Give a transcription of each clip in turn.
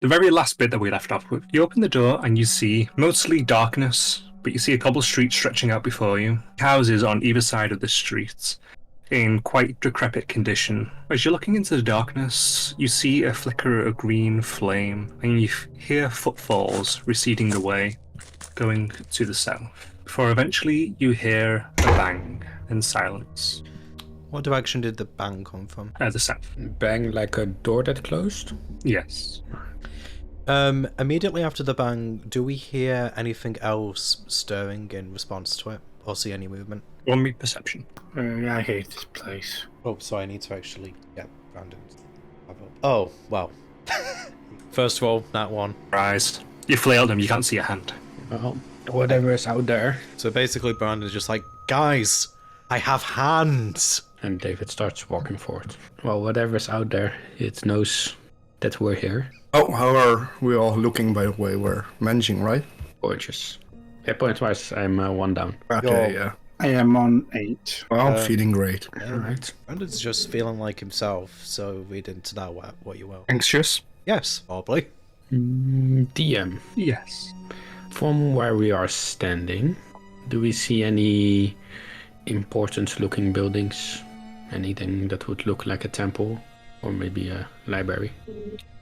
The very last bit that we left off with, you open the door and you see mostly darkness, but you see a cobble street stretching out before you. Houses on either side of the street in quite decrepit condition. As you're looking into the darkness, you see a flicker of green flame, and you hear footfalls receding away, going to the south. Before eventually you hear a bang and silence. What direction did the bang come from? The south. Bang like a door that closed? Yes. Immediately after the bang, do we hear anything else stirring in response to it? Or see any movement? Roll me perception. I hate this place. Oh, so I need to actually get Brandon. Oh, well. First roll, that one. Eyes. You flailed him, you can't see a hand. Well, whatever is out there. So basically Brandon's just like, guys, I have hands! And David starts walking forward. Well, whatever is out there, it knows that we're here. Oh, how are we all looking, by the way? We're managing, right? Gorgeous. Hit point-wise, I'm 1 down. Okay, yeah. I am on 8. Well, I'm feeling great. Alright. Brandon's just feeling like himself, so read into that what you will. Anxious? Yes, probably. DM. Yes. From where we are standing, do we see any important looking buildings? Anything that would look like a temple? Or maybe a library?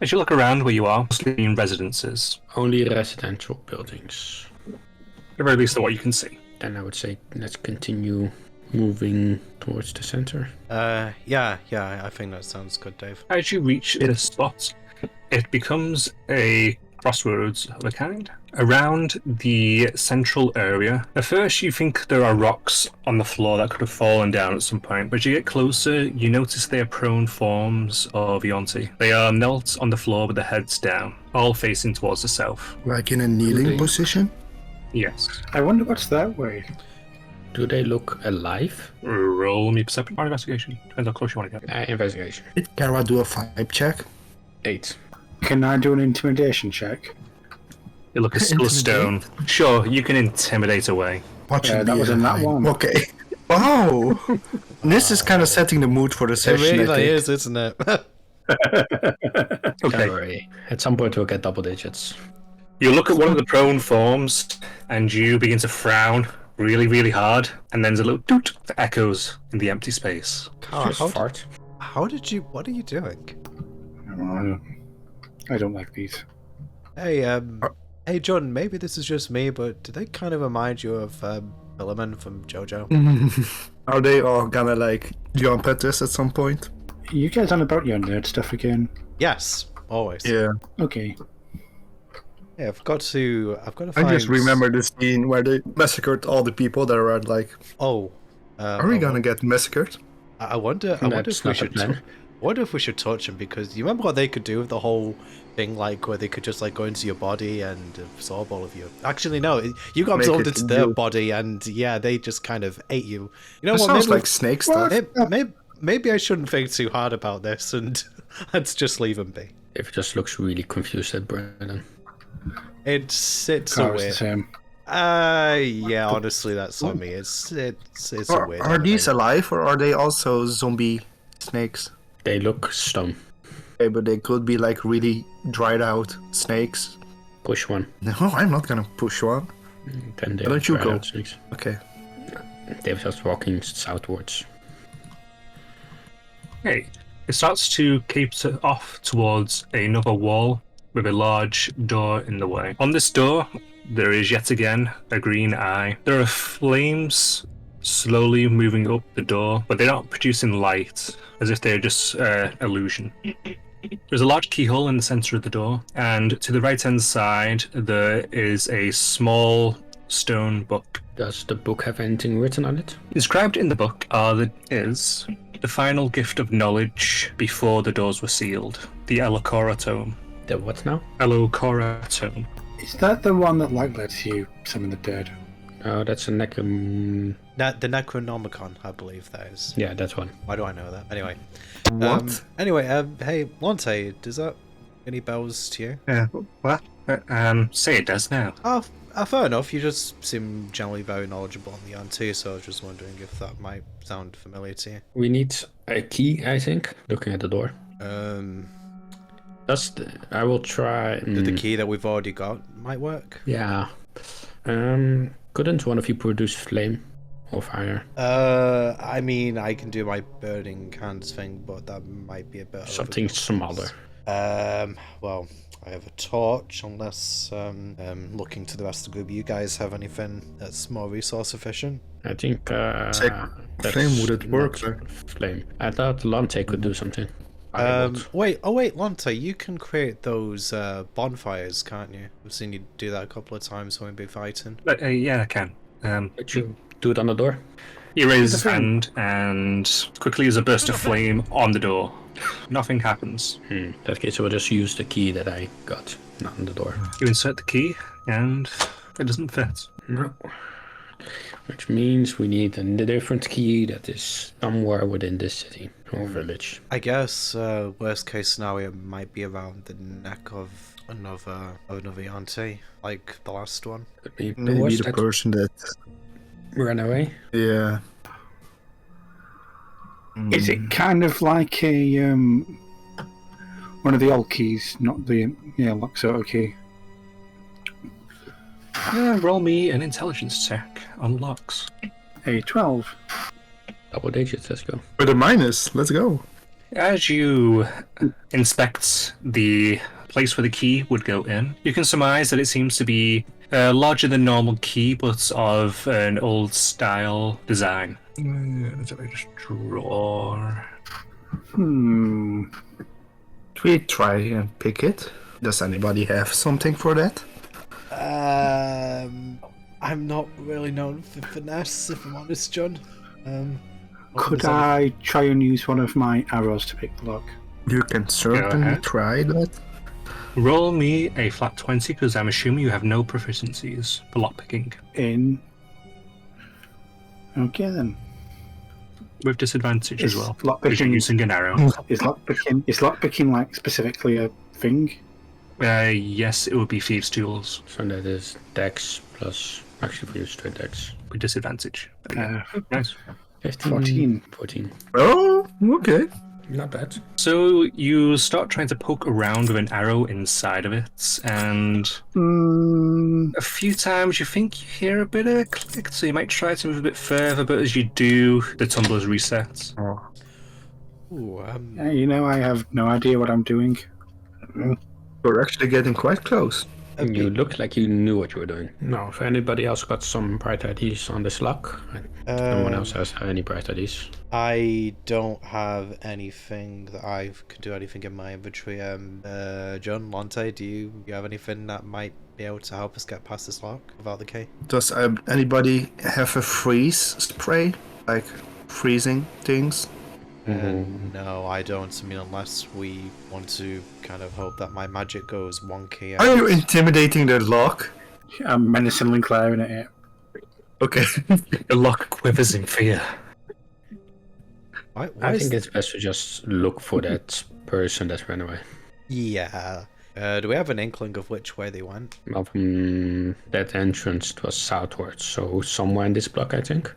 As you look around where you are, mostly in residences, Only residential buildings. at the very least of what you can see. Then I would say let's continue moving towards the center. Yeah, I think that sounds good, Dave. As you reach this spot, it becomes a crossroads of a kind. Around the central area, at first you think there are rocks on the floor that could have fallen down at some point, but as you get closer, you notice they are prone forms of Yonti. They are knelt on the floor with their heads down, all facing towards the south. Like in a kneeling Really? position? Yes. I wonder what's that way. Do they look alive? Roll me perception or investigation. Depends how close you want to get. Investigation. Did Kara do a vibe check? 8. Can I do an intimidation check? You look at still a stone. Sure, you can intimidate away. What Yeah, should that be was a in that vibe? one. Okay. Wow! This is kind of setting the mood for the It session, I really think. is, isn't it? Don't Okay. worry. At some point we'll get double digits. You look at one of the prone forms, and you begin to frown really, really hard, and then there's a little doot that echoes in the empty space. Carl, Just fart. what are you doing? I don't like these. Hey, John, maybe this is just me, but do they kind of remind you of Milliman from JoJo? Are they all gonna like jump at us at some point? You guys on about your nerd stuff again? Yes, always. Yeah. Okay. Yeah, I've got to I find... just remember the scene where they massacred all the people that are like, Oh. are we gonna get massacred? I wonder That's if we not the should... plan. Wonder if we should touch them, because you remember what they could do with the whole thing, like where they could just like go into your body and absorb all of you. Actually, no, you got Make absorbed it into their you. body, and yeah, they just kind of ate you. You know That what? sounds Maybe, like snake stuff. maybe I shouldn't think too hard about this, and let's just leave them be. If it just looks really confused at Brandon. It's a Car's the weird. same. Yeah, honestly, that's on me. It's a weird. Are these anime. alive or are they also zombie snakes? They look stone. Okay, but they could be like really dried out snakes. Push one. No, I'm not gonna push one. Then they Why don't you try go? out snakes. Okay. They're just walking southwards. Okay. It starts to caper off towards another wall with a large door in the way. On this door, there is yet again a green eye. There are flames slowly moving up the door, but they're not producing light, as if they're just illusion. There's a large keyhole in the center of the door, and to the right-hand side, there is a small stone book. Does the book have anything written on it? Described in the book is the final gift of knowledge before the doors were sealed, the Elokora Tome. The what now? Elokora Tome. Is that the one that like lets you summon the dead? Oh, that's a neck. The Necronomicon, I believe that is. Yeah, that's one. Why do I know that? Anyway. What? Hey, Lonte, does that any bells to you? Yeah, what? Say it does now. Oh, fair enough. You just seem generally very knowledgeable on the Yanti, so I was just wondering if that might sound familiar to you. We need a key, I think. Looking at the door. I will try. The key that we've already got might work. Yeah. Couldn't one of you produce flame or fire? I mean, I can do my burning hands thing, but that might be a bit Something overkill. smaller. Well, I have a torch, unless looking to the rest of the group, you guys have anything that's more resource efficient? I think Check that's flame, would it work, not flame. I thought Lante could do something. Wait, Lante, you can create those bonfires, can't you? I've seen you do that a couple of times when we've been fighting. But, yeah, I can. Could you do it on the door? He raises his hand, and quickly there's a burst of flame on the door. Nothing happens. In that case, I will just use the key that I got, not on the door. You insert the key, and it doesn't fit. No. Which means we need a different key that is somewhere within this city or village. I guess worst case scenario might be around the neck of another Yante, like the last one. Could be the Maybe worst the that person that. ran away. Yeah. Is it kind of like a one of the old keys, not the Luxotto key? Roll me an intelligence check on locks. A 12. Double digits, let's go. With a minus, let's go. As you inspect the place where the key would go in, you can surmise that it seems to be a larger than normal key, but of an old style design. Let me just draw. Should we try and pick it? Does anybody have something for that? I'm not really known for finesse, if I'm honest, John. Could I try and use one of my arrows to pick the lock? You can certainly ahead. try that. Roll me a flat 20, because I'm assuming you have no proficiencies for lockpicking. In. Okay then. With disadvantage as Is well, because you're lockpicking using an arrow. is lockpicking like specifically a thing? Yes, it would be Thieves' Tools So that is dex plus, actually we use straight dex. with disadvantage. Nice. 15, 14. 14. Oh, okay. Not bad. So you start trying to poke around with an arrow inside of it, and a few times you think you hear a bit of a click, so you might try to move a bit further, but as you do, the tumblers reset. Oh. Ooh, I have no idea what I'm doing. We're actually getting quite close. You looked like you knew what you were doing. No, if anybody else got some bright IDs on this lock, no one else has any bright IDs. I don't have anything that I can do anything in my inventory. John, Lante, do you have anything that might be able to help us get past this lock without the key? Does anybody have a freeze spray? Like freezing things? No, I don't. I mean, unless we want to kind of hope that my magic goes wonky. Are you intimidating the lock? I'm menacingly glaring at it. Okay. The lock quivers in fear. Why I is think it's best to just look for that person that ran away. Yeah. Do we have an inkling of which way they went? Well, from that entrance it was southwards, so somewhere in this block, I think.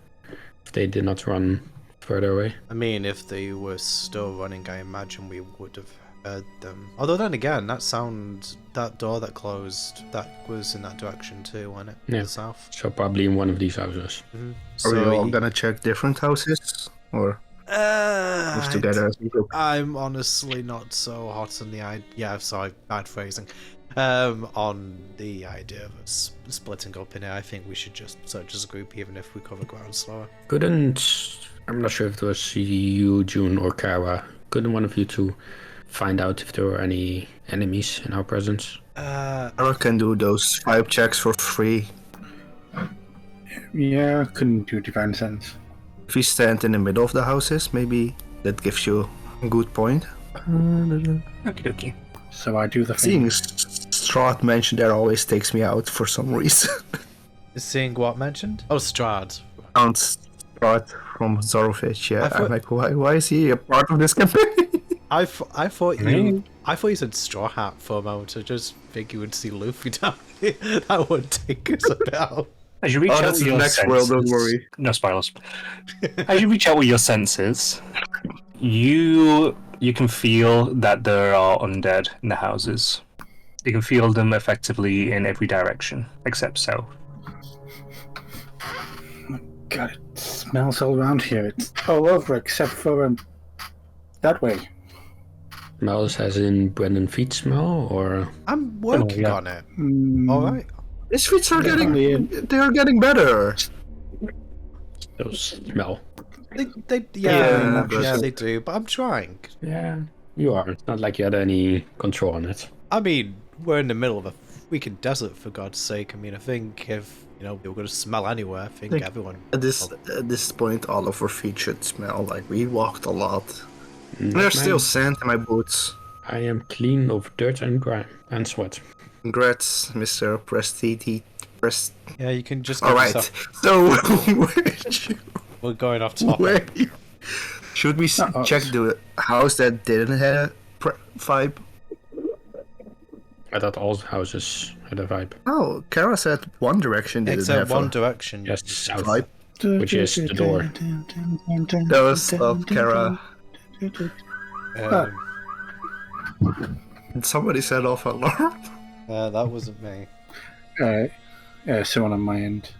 If they did not run further away. I mean, if they were still running, I imagine we would have heard them. Although then again, that door that closed, that was in that direction too, wasn't it? Yeah. The south. So probably in one of these houses. Are we all gonna check different houses? Or move together as we go? I'm honestly not so hot on the idea. Yeah, sorry, bad phrasing. On the idea of us splitting up in it, I think we should just search as a group, even if we cover ground slower. I'm not sure if it was you, June, or Kara. Couldn't one of you two find out if there were any enemies in our presence? I can do those 5 checks for free. Yeah, I couldn't do divine sense. If we stand in the middle of the houses, maybe that gives you a good point. Okay. So I do the Seeing thing. Strahd mentioned there always takes me out for some reason. Seeing what mentioned? Oh, Strahd. Found Strahd from Zorovich, yeah. I thought- I'm like, why is he a part of this campaign? I thought you said Straw Hat for a moment. I just think you would see Luffy down here. That would take us a bit out. As you reach Oh, out that's with the your next senses, world, don't worry. No spoilers. As you reach out with your senses, you you can feel that there are undead in the houses. You can feel them effectively in every direction, except south. God, it smells all around here. It's all over except for that way. Smells as in Brendan feet smell, or I'm working yeah. on it. Mm, All right. These feats are Definitely they are getting better. those smell? Yeah, but- they do. But I'm trying. Yeah, you are. It's not like you had any control on it. I mean, we're in the middle of a freaking desert, for God's sake. I mean, I think if we were going to smell anywhere, I think Like, everyone. At this point, all of our feet should smell like we walked a lot. Not There's still mine. sand in my boots. I am clean of dirt and grime and sweat. Congrats, Mr. Prestige. Yeah, you can just. All Give right. yourself- So We're going off topic. where should we check the house that didn't have a vibe? I thought all houses had a vibe. Oh, Kara said One Direction didn't Except have One a Direction. Yes, south. vibe. Which is the door. That was Kara. Um, And somebody set off an alarm. that wasn't me. Someone on my end.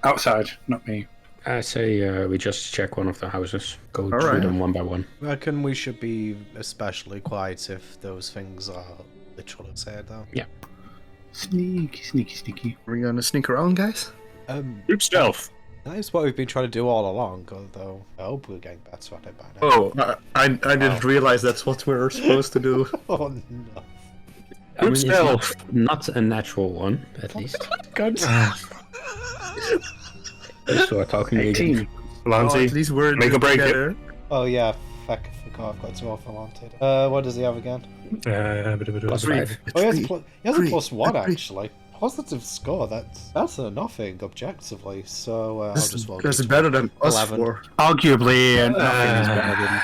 Outside, not me. I say we just check one of the houses. Go through Alright. them one by one. I reckon we should be especially quiet if those things are literally said, though. Sneaky, sneaky, sneaky. Are we gonna sneak around, guys? Group stealth. That is what we've been trying to do all along, although I hope we're getting better at it by now. Oh, I didn't realize that's what we were supposed to do. Oh no. I mean, Group it's stealth. not a natural one, at least. God. Those two are talking again. 18. Oh, Lanty, at least we're make or break it. together. Oh yeah, fuck, I forgot I've got two off wanted. What does he have again? Plus Three. 5. Oh, he has, Three. he has a Three. +1 Three. actually. Positive score. That's a nothing objectively. So I'll just roll. That's d20. better than us 11. four. Arguably, nothing is better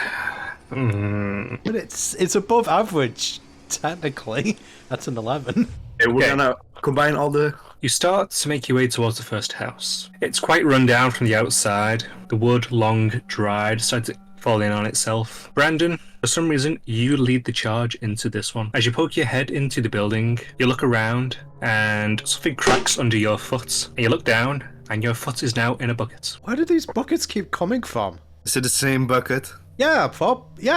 than. But it's above average technically. That's an 11. Okay, we're Okay. gonna combine all the. You start to make your way towards the first house. It's quite run down from the outside. The wood, long dried, starts to fall in on itself. Brandon, for some reason, you lead the charge into this one. As you poke your head into the building, you look around and something cracks under your foot. And you look down and your foot is now in a bucket. Where do these buckets keep coming from? Is it the same bucket? Yeah,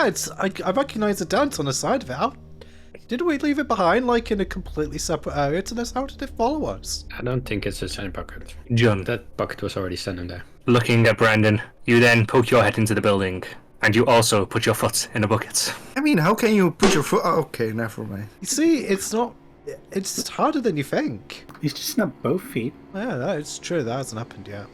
it's I recognize the dent on the side of it. How did we leave it behind, like in a completely separate area to this? How did it follow us? I don't think it's the same bucket. John, That bucket was already standing there. looking at Brandon, you then poke your head into the building. And you also put your foot in a bucket. I mean, how can you put your foot? Oh, okay, never mind. You see, it's not. It's harder than you think. He's just not both feet. Yeah, that's true. That hasn't happened yet.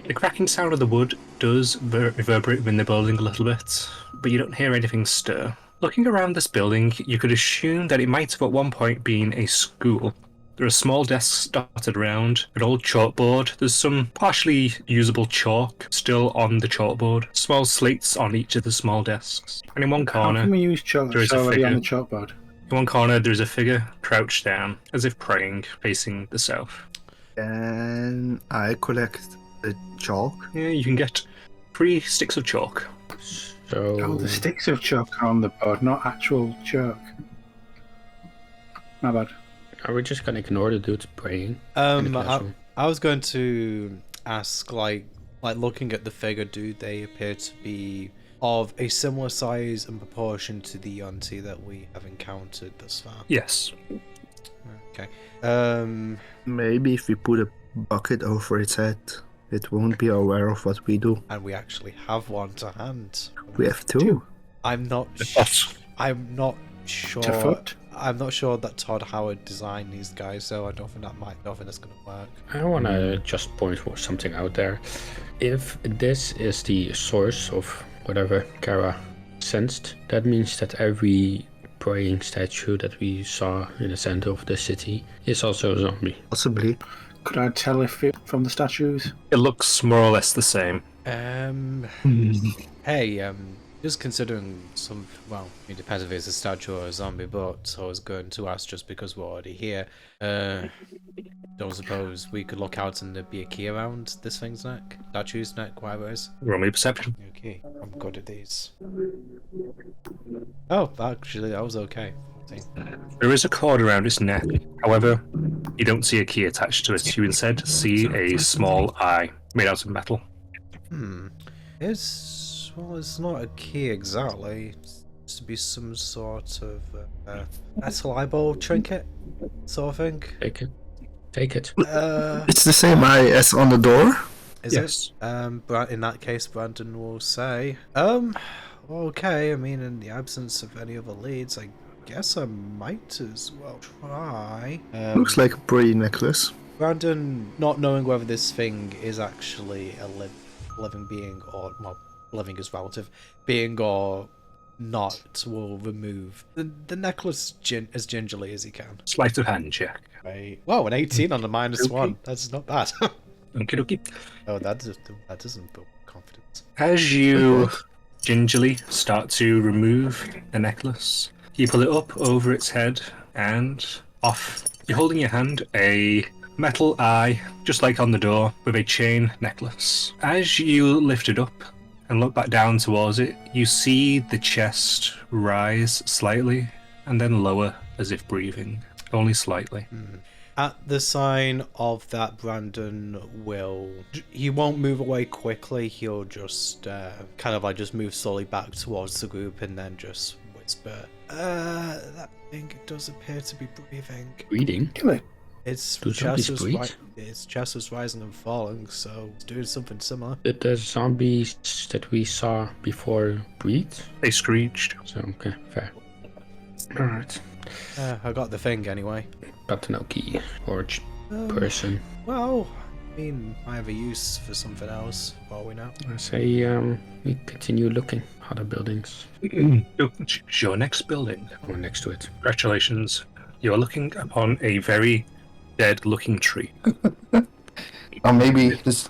The cracking sound of the wood does reverberate within the building a little bit, but you don't hear anything stir. Looking around this building, you could assume that it might have at one point been a school. There are small desks dotted around, an old chalkboard. There's some partially usable chalk still on the chalkboard. Small slates on each of the small desks. And in one How corner, can we use chalk? there is It's a already on the figure. chalkboard. there's a figure crouched down, as if praying, facing the south. And I collect the chalk. Yeah, you can get 3 sticks of chalk. So Oh, the sticks of chalk are on the board, not actual chalk. My bad. are we just gonna ignore the dudes praying? in the classroom? I was going to ask, like looking at the figure, do they appear to be of a similar size and proportion to the Yonti that we have encountered thus far? Yes. Okay. Maybe if we put a bucket over its head, it won't be aware of what we do. And we actually have one to hand. We have two. I'm not. What? I'm not sure. To foot? I'm not sure that Todd Howard designed these guys, so I don't think that's gonna work. I wanna just point something out there. If this is the source of whatever Kara sensed, that means that every praying statue that we saw in the center of the city is also a zombie. Possibly. Could I tell if it from the statues? It looks more or less the same. Hey, Just considering well, it depends if it's a statue or a zombie, but I was going to ask just because we're already here. Don't suppose we could look out and there'd be a key around this thing's neck? Statue's neck, whatever it is. Roll me perception. Okay, I'm good at these. Oh, actually, that was okay. There is a cord around its neck. However, you don't see a key attached to it. You instead see a small eye made out of metal. Well, it's not a key exactly. It's supposed to be some sort of metal eyeball trinket sort of thing. Take it. Take it. It's the same eye as on the door. Is Yes. it? In that case, Brandon will say, okay, I mean, in the absence of any other leads, I guess I might as well try. Looks like a pretty necklace. Brandon, not knowing whether this thing is actually a living being or, well, living is relative, being or not, will remove the necklace as gingerly as he can. Sleight of hand check. Right. Wow, an 18 on the Okay. -1. That's not bad. Okie dokie. Oh, that doesn't build confidence. As you gingerly start to remove the necklace, you pull it up over its head and off. You're holding in your hand a metal eye, just like on the door, with a chain necklace. As you lift it up and look back down towards it, you see the chest rise slightly and then lower as if breathing, only slightly. At the sign of that, Brandon he won't move away quickly, he'll just kind of like just move slowly back towards the group and then just whisper, that thing does appear to be breathing. Breathing? Kill it. Its Do chest zombies was breathe? its chest was rising and falling, so it's doing something similar. Did the zombies that we saw before breathe? They screeched. So, okay, fair. Alright. I got the thing anyway. But no key or person. Well, I mean, I have a use for something else, for all we know. I say we continue looking. Other buildings Choose your next building. or next to it. Congratulations. You are looking upon a very dead-looking tree. Or maybe this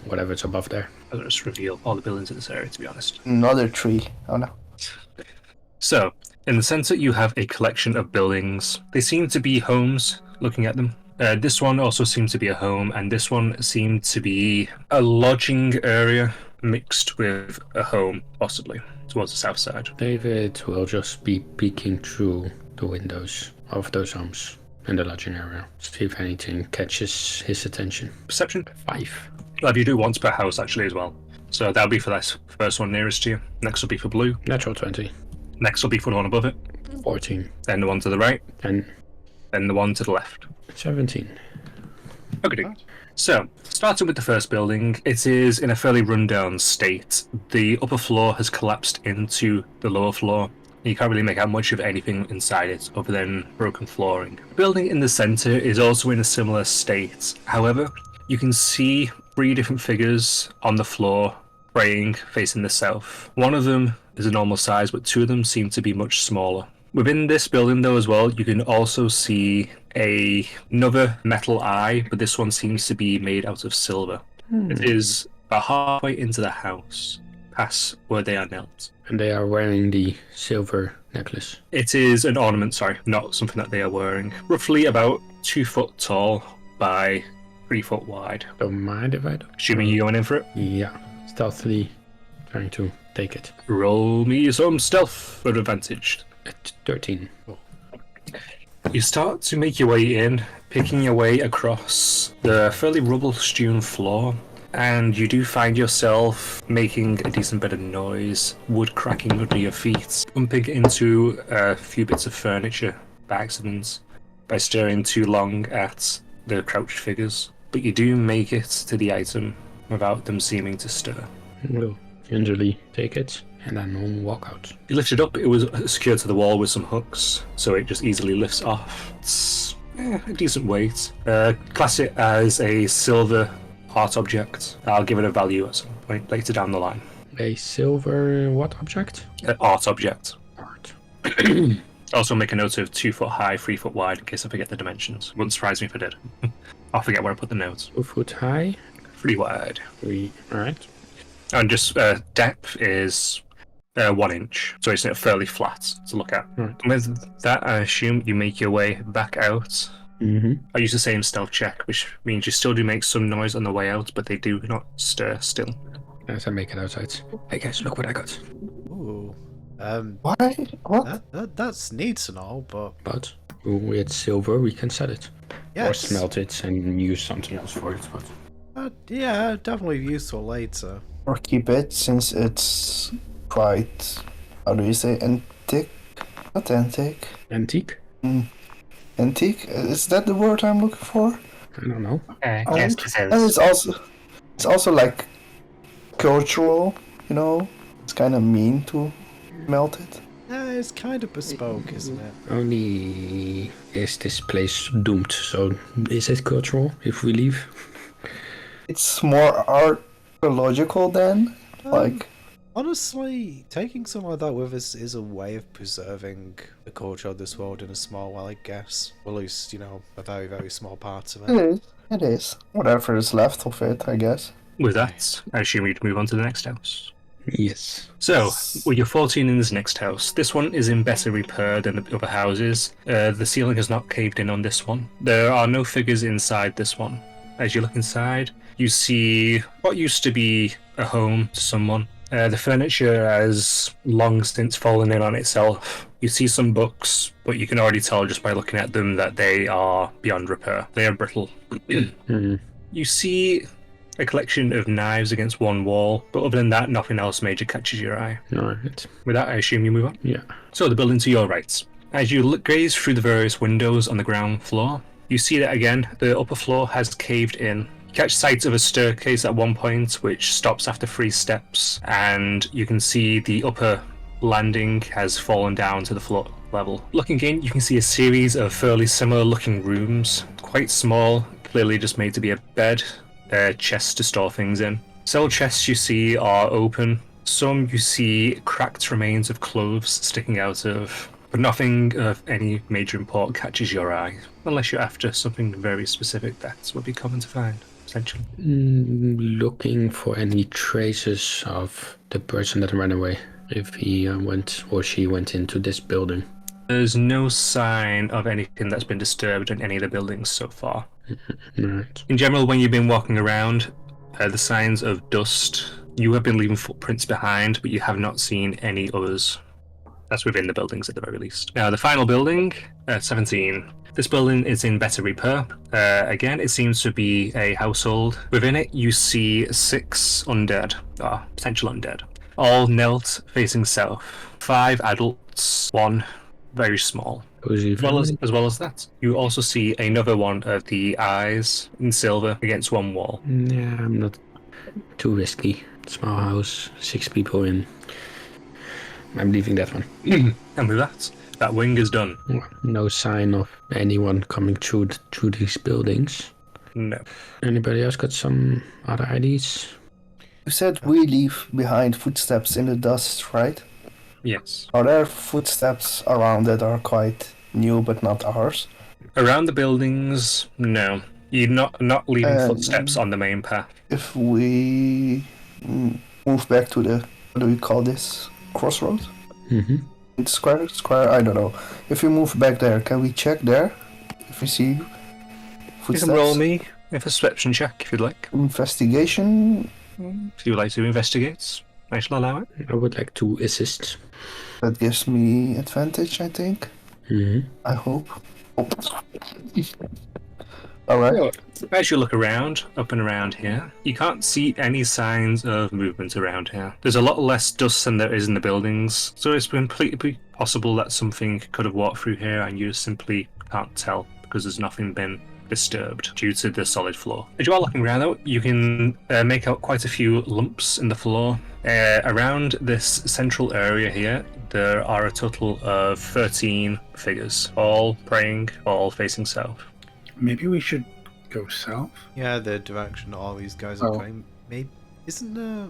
Whatever's above there. I'll just reveal all the buildings in this area, to be honest. another tree. Oh no. So, in the center, you have a collection of buildings. They seem to be homes, looking at them. This one also seems to be a home, and this one seemed to be a lodging area mixed with a home, possibly, towards the south side. David will just be peeking through the windows of those homes in the lodging area. See if anything catches his attention. Perception? 5. Well, if you do once per house, actually, as well. So that'll be for this first one nearest to you. Next will be for blue. Natural 20. Next will be for the one above it. 14. Then the one to the right. 10. Then the one to the left. 17. Okay. So, starting with the first building, it is in a fairly rundown state. The upper floor has collapsed into the lower floor. You can't really make out much of anything inside it other than broken flooring. The building in the center is also in a similar state. However, you can see 3 different figures on the floor praying facing the south. One of them is a normal size, but 2 of them seem to be much smaller. Within this building, though, as well, you can also see another metal eye, but this one seems to be made out of silver. It is about halfway into the house, past where they are knelt. And they are wearing the silver necklace. It is an ornament, sorry, not something that they are wearing. Roughly about 2 foot tall by 3 foot wide. Don't mind if I do. Assuming you're going in for it. Yeah. Stealthily trying to take it. Roll me some stealth for advantage. At 13. You start to make your way in, picking your way across the fairly rubble-strewn floor, and you do find yourself making a decent bit of noise, wood cracking under your feet, bumping into a few bits of furniture by accident by staring too long at the crouched figures. But you do make it to the item without them seeming to stir. We'll gingerly take it and then we'll walk out. You lift it up, it was secured to the wall with some hooks, so it just easily lifts off. It's a decent weight. Class it as a silver art object. I'll give it a value at some point later down the line. A silver what object? Art object. Art. Also make a note of 2 foot high, 3 foot wide in case I forget the dimensions. Wouldn't surprise me if I did. I'll forget where I put the notes. 2 foot high. 3 wide. 3. Alright. And just depth is 1 inch, so it's fairly flat to look at. Right. With that, I assume you make your way back out. I use the same stealth check, which means you still do make some noise on the way out, but they do not stir still. As I make it outside. Hey guys, look what I got. Ooh. Why? What? That's neat and all, but But with silver, we can sell it. Or yes. smelt it and use something else for it. But Yeah, definitely useful later. Or keep it since it's quite, how do you say, antique? Not antique. antique? Antique? Is that the word I'm looking for? I don't know. Yes, Old. it And is. it's also like cultural, you know? It's kind of mean to melt it. It's kind of bespoke, isn't it? Only is this place doomed, so is it cultural if we leave? It's more archaeological then. Like, Honestly, taking something like that with us is a way of preserving the culture of this world in a small way, I guess. Or at least, a very, very small part of it it. is. It is. Whatever is left of it, I guess. With that, I assume we'd move on to the next house. Yes. So, well, you're 14 in this next house. This one is in better repair than the other houses. The ceiling has not caved in on this one. There are no figures inside this one. As you look inside, you see what used to be a home to someone. The furniture has long since fallen in on itself. You see some books, but you can already tell just by looking at them that they are beyond repair. They are brittle. You see a collection of knives against one wall, but other than that, nothing else major catches your eye. Alright. With that, I assume you move on. Yeah. So the building to your right. As you gaze through the various windows on the ground floor, you see that again, the upper floor has caved in. You catch sight of a staircase at one point, which stops after 3 steps, and you can see the upper landing has fallen down to the floor level. Looking in, you can see a series of fairly similar looking rooms, quite small, clearly just made to be a bed, chests to store things in. Several chests you see are open. Some you see cracked remains of clothes sticking out of, but nothing of any major import catches your eye, unless you're after something very specific that would be common to find, essentially. Looking for any traces of the person that ran away, if he went or she went into this building. There's no sign of anything that's been disturbed in any of the buildings so far. Right. In general, when you've been walking around, the signs of dust, you have been leaving footprints behind, but you have not seen any others. That's within the buildings at the very least. Now, the final building, 17. This building is in better repair. Again, it seems to be a household. Within it, you see 6 undead, potential undead, all knelt facing south. 5 adults, 1 very small. Cozy As well as that, you also see another one of the eyes in silver against one wall. Yeah, I'm not too risky. Small house, 6 people in. I'm leaving that one. And with that wing is done. No sign of anyone coming through these buildings. No. Anybody else got some other ideas? You said we leave behind footsteps in the dust, right? Yes. Are there footsteps around that are quite new but not ours? Around the buildings, no. You're not leaving And- footsteps on the main path. If we move back to the, what do we call this? Crossroad? Mm-hmm. It's square, I don't know. If we move back there, can we check there? If we see You footsteps? can roll me a perception check if you'd like. Investigation? If you would like to investigate, I shall allow it. I would like to assist. That gives me advantage, I think. Mm-hmm. I hope. Alright. As you look around, up and around here, you can't see any signs of movement around here. There's a lot less dust than there is in the buildings, so it's completely possible that something could have walked through here and you just simply can't tell because there's nothing been disturbed due to the solid floor. As you are looking around though, you can make out quite a few lumps in the floor. Around this central area here, there are a total of 13 figures, all praying, all facing south. Maybe we should go south. Yeah, the direction all these guys are Oh. going. Maybe isn't there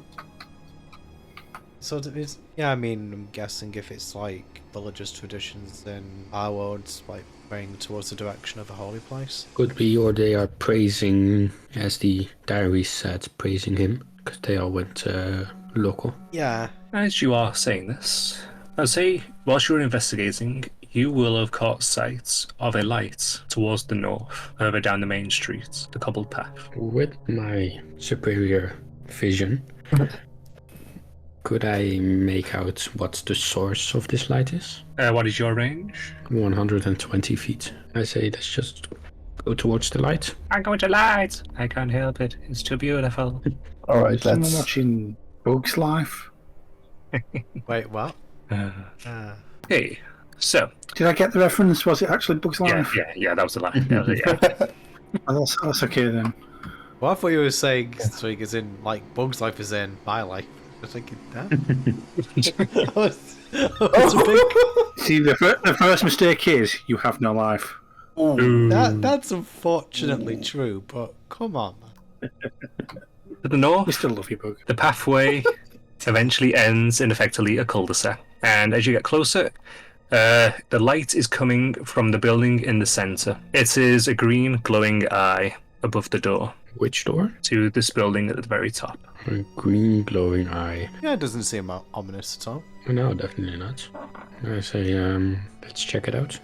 sort of is? Yeah, I mean, I'm guessing if it's like religious traditions, then our world's like praying towards the direction of the holy place. Could be, or they are praising, as the diary said, praising him. they all went local. Yeah. As you are saying this, I'd say whilst you were investigating, you will have caught sight of a light towards the north, further down the main street, the cobbled path. With my superior vision, could I make out what the source of this light is? What is your range? 120 feet. I say let's just go towards the light. I'm going to light. I can't help it. It's too beautiful. All right, Is someone let's. watching Bugs Life? Wait, what? Hey, so Did I get the reference? Was it actually Bugs Life? yeah, that was the line. That was it, yeah. Oh, that's okay then. Well, I thought you were saying something as in, like, Bug's Life is in my life. I was thinking, that? That's a big... See, the first mistake is you have no life. That's unfortunately true, but come on, man. To the north, We still love you, Bug. the pathway eventually ends in effectively a cul-de-sac. And as you get closer, the light is coming from the building in the center. It is a green glowing eye above the door Which door? to this building at the very top. A green glowing eye. Yeah, it doesn't seem ominous at all. No, definitely not. I say let's check it out.